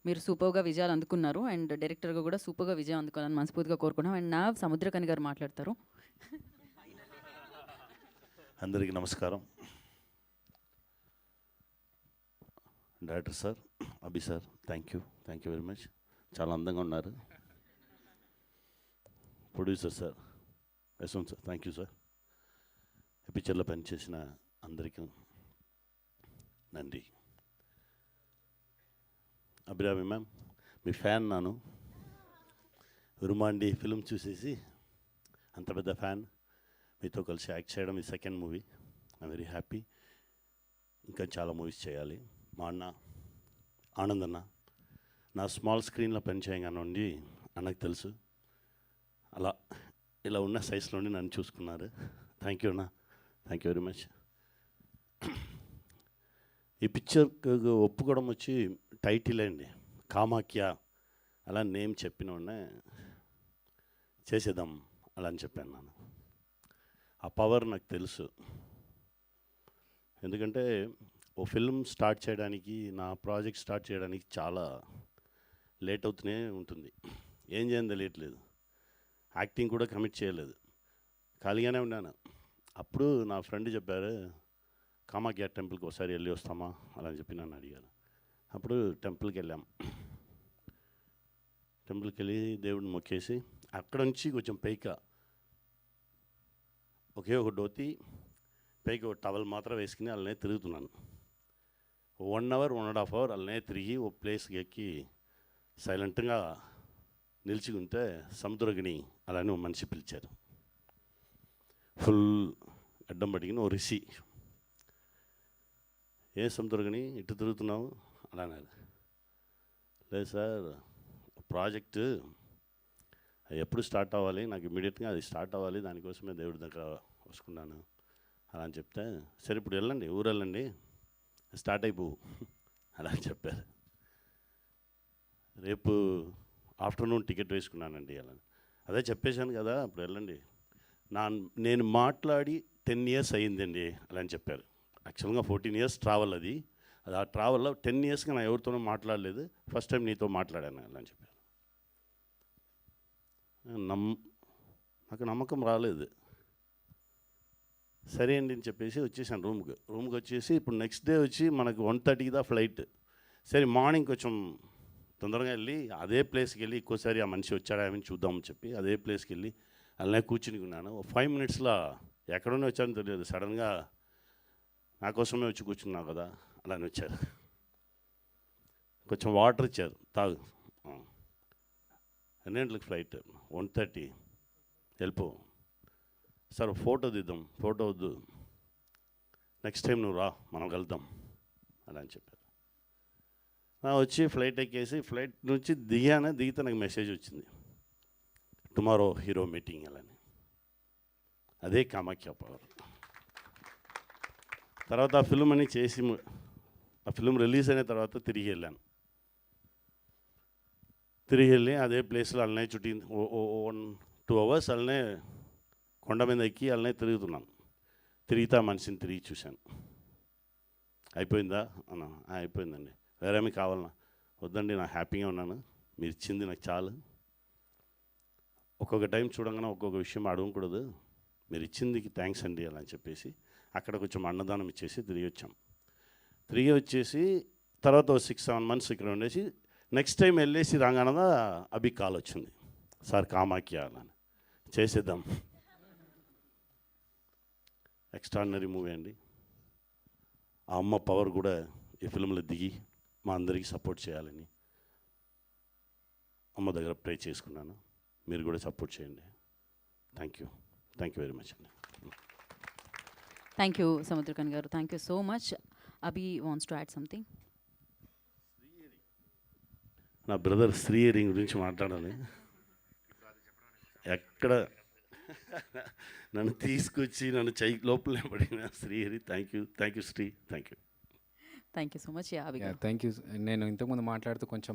మీరు సూపర్గా విజయాలు అందుకున్నారు అండ్ డైరెక్టర్గా కూడా సూపర్గా విజయం అందుకోవాలని మనస్ఫూర్తిగా కోరుకున్నాం. అండ్ నా సముద్రకని గారు మాట్లాడతారు. అందరికీ నమస్కారం. Director sir, Abhi sir, thank you very much. చాలా అందంగా ఉన్నారు. Producer sir, Yashwant sir, thank you sir. ఈ పిక్చర్లో పనిచేసిన అందరికీ నంది. అభిరామి మ్యామ్, మీ ఫ్యాన్ నాను. ఉరుమాండి ఫిల్మ్ చూసేసి అంత పెద్ద ఫ్యాన్. మీతో కలిసి యాక్ట్ చేయడం ఈ second movie. I'm very happy. ఇంకా చాలా మూవీస్ చేయాలి. మా అన్న ఆనంద్ అన్న నా స్మాల్ స్క్రీన్లో పనిచేయగానండి అన్నకు తెలుసు. అలా ఇలా ఉన్న సైజులోనే నన్ను చూసుకున్నారు. థ్యాంక్ యూ అన్న, థ్యాంక్ యూ వెరీ మచ్. ఈ పిక్చర్ ఒప్పుకోవడం వచ్చి టైటిల్ అండి, కామాఖ్య. అలా నేమ్ చెప్పిన ఉడనే చేసేద్దాం అలా అని చెప్పాను. నేను ఆ పవర్ నాకు తెలుసు. ఎందుకంటే ఓ ఫిల్మ్ స్టార్ట్ చేయడానికి, నా ప్రాజెక్ట్ స్టార్ట్ చేయడానికి చాలా లేట్ అవుతూనే ఉంటుంది. ఏం చేయని తెలియట్లేదు. యాక్టింగ్ కూడా కమిట్ చేయలేదు, ఖాళీగానే ఉన్నాను. అప్పుడు నా ఫ్రెండ్ చెప్పారు, కామాఖ్య టెంపుల్కి ఒకసారి వెళ్ళి వస్తామా అలా అని చెప్పి నన్ను అడిగారు. అప్పుడు టెంపుల్కి వెళ్ళాం. టెంపుల్కి వెళ్ళి దేవుడిని మొక్కేసి అక్కడ నుంచి కొంచెం పైక ఒకే ఒక ధోతి, పైకి ఒక టవల్ మాత్రం వేసుకుని అలానే తిరుగుతున్నాను. 1 అవర్ 1.5 అవర్ అలానే తిరిగి ఓ ప్లేస్కి ఎక్కి సైలెంట్గా నిలిచి ఉంటే సముద్రగిని అలానే ఓ మనిషి పిలిచారు. ఫుల్ అడ్డం పడిగిన ఓ రిషి. ఏ సముద్రగిని ఇటు తిరుగుతున్నావు అలా అన్నారు. లేదు సార్, ప్రాజెక్టు ఎప్పుడు స్టార్ట్ అవ్వాలి, నాకు ఇమ్మీడియట్గా అది స్టార్ట్ అవ్వాలి, దానికోసమే దేవుడి దగ్గర వస్తున్నాను అలా అని చెప్తే, సరే ఇప్పుడు వెళ్ళండి, ఊరు వెళ్ళండి, స్టార్ట్ అయిపోవు అలా అని చెప్పారు. రేపు ఆఫ్టర్నూన్ టికెట్ వేసుకున్నానండి అలా. అదే చెప్పేశాను కదా, ఇప్పుడు వెళ్ళండి. నేను మాట్లాడి 10 years అయ్యిందండి అలా అని చెప్పారు. యాక్చువల్గా 14 years ట్రావెల్ అది. ఆ ట్రావెల్లో 10 yearsగా నా ఎవరితోనూ మాట్లాడలేదు, ఫస్ట్ టైం నీతో మాట్లాడాను అలా అని చెప్పారు. నాకు నమ్మకం రాలేదు. సరే అండి అని చెప్పేసి వచ్చేసాను రూమ్కి వచ్చేసి, ఇప్పుడు నెక్స్ట్ డే వచ్చి మనకు 1:30కి దా ఫ్లైట్. సరే మార్నింగ్ కొంచెం తొందరగా వెళ్ళి అదే ప్లేస్కి వెళ్ళి ఇంకోసారి ఆ మనిషి వచ్చాడా ఏమని చూద్దామని చెప్పి అదే ప్లేస్కి వెళ్ళి అలానే కూర్చుని ఉన్నాను. 5 minutesలో ఎక్కడనే వచ్చానో తెలియదు, సడన్గా నా కోసమే వచ్చి కూర్చున్నావు కదా అలానే వచ్చారు. కొంచెం వాటర్ ఇచ్చారు, తాగు. ఎన్ని గంటలకు ఫ్లైట్? 1:30. వెళ్ళిపో సార్, ఫోటో తీద్దాం. ఫోటో వద్దు, నెక్స్ట్ టైం నువ్వు రా, మనం వెళ్దాం అలా అని చెప్పారు. వచ్చి ఫ్లైట్ ఎక్కేసి ఫ్లైట్ నుంచి దిగితే నాకు మెసేజ్ వచ్చింది, టుమారో హీరో మీటింగ్ అలాని. అదే కామాఖ్య పవర్. తర్వాత ఆ ఫిల్మ్ అని చేసి, ఆ ఫిల్మ్ రిలీజ్ అయిన తర్వాత తిరిగి వెళ్ళాను. తిరిగి వెళ్ళి అదే ప్లేస్లో అలానే చుట్టి 1-2 hours అలానే కొండ మీద ఎక్కి అలానే తిరుగుతున్నాను. తిరిగితే ఆ మనిషిని తిరిగి చూశాను. అయిపోయిందా అన్నా? అయిపోయిందండి. వేరేమీ కావాలన్నా? వద్దండి, నాకు హ్యాపీగా ఉన్నాను, మీరు ఇచ్చింది నాకు చాలు. ఒక్కొక్క టైం చూడంగానే ఒక్కొక్క విషయం అడగకూడదు, మీరు ఇచ్చిందికి థ్యాంక్స్ అండి అలా అని చెప్పేసి అక్కడ కొంచెం అన్నదానం ఇచ్చేసి తిరిగి వచ్చాం. తిరిగి వచ్చేసి తర్వాత 6-7 months ఇక్కడ ఉండేసి నెక్స్ట్ టైం వెళ్ళేసి రాగానదా అభి కాల్ వచ్చింది, సార్ కామాఖ్య అని చేసేద్దాం. ఎక్స్ట్రాడినరీ మూవీ అండి. ఆ అమ్మ పవర్ కూడా ఈ ఫిల్మ్లో దిగి మా అందరికీ సపోర్ట్ చేయాలని అమ్మ దగ్గర ప్రే చేసుకున్నాను. మీరు కూడా సపోర్ట్ చేయండి. థ్యాంక్ యూ వెరీ మచ్ అండి. Thank you Samuthirakani garu, thank you so much. Abhi wants to add something. నా బ్రదర్ శ్రీహరి గురించి మాట్లాడాలి. ఎక్కడ నన్ను తీసుకొచ్చి నన్ను లోపలే పడిన Srihari, thank you Sri, thank you so much. Thank you. నేను ఇంతకుముందు మాట్లాడుతూ కొంచెం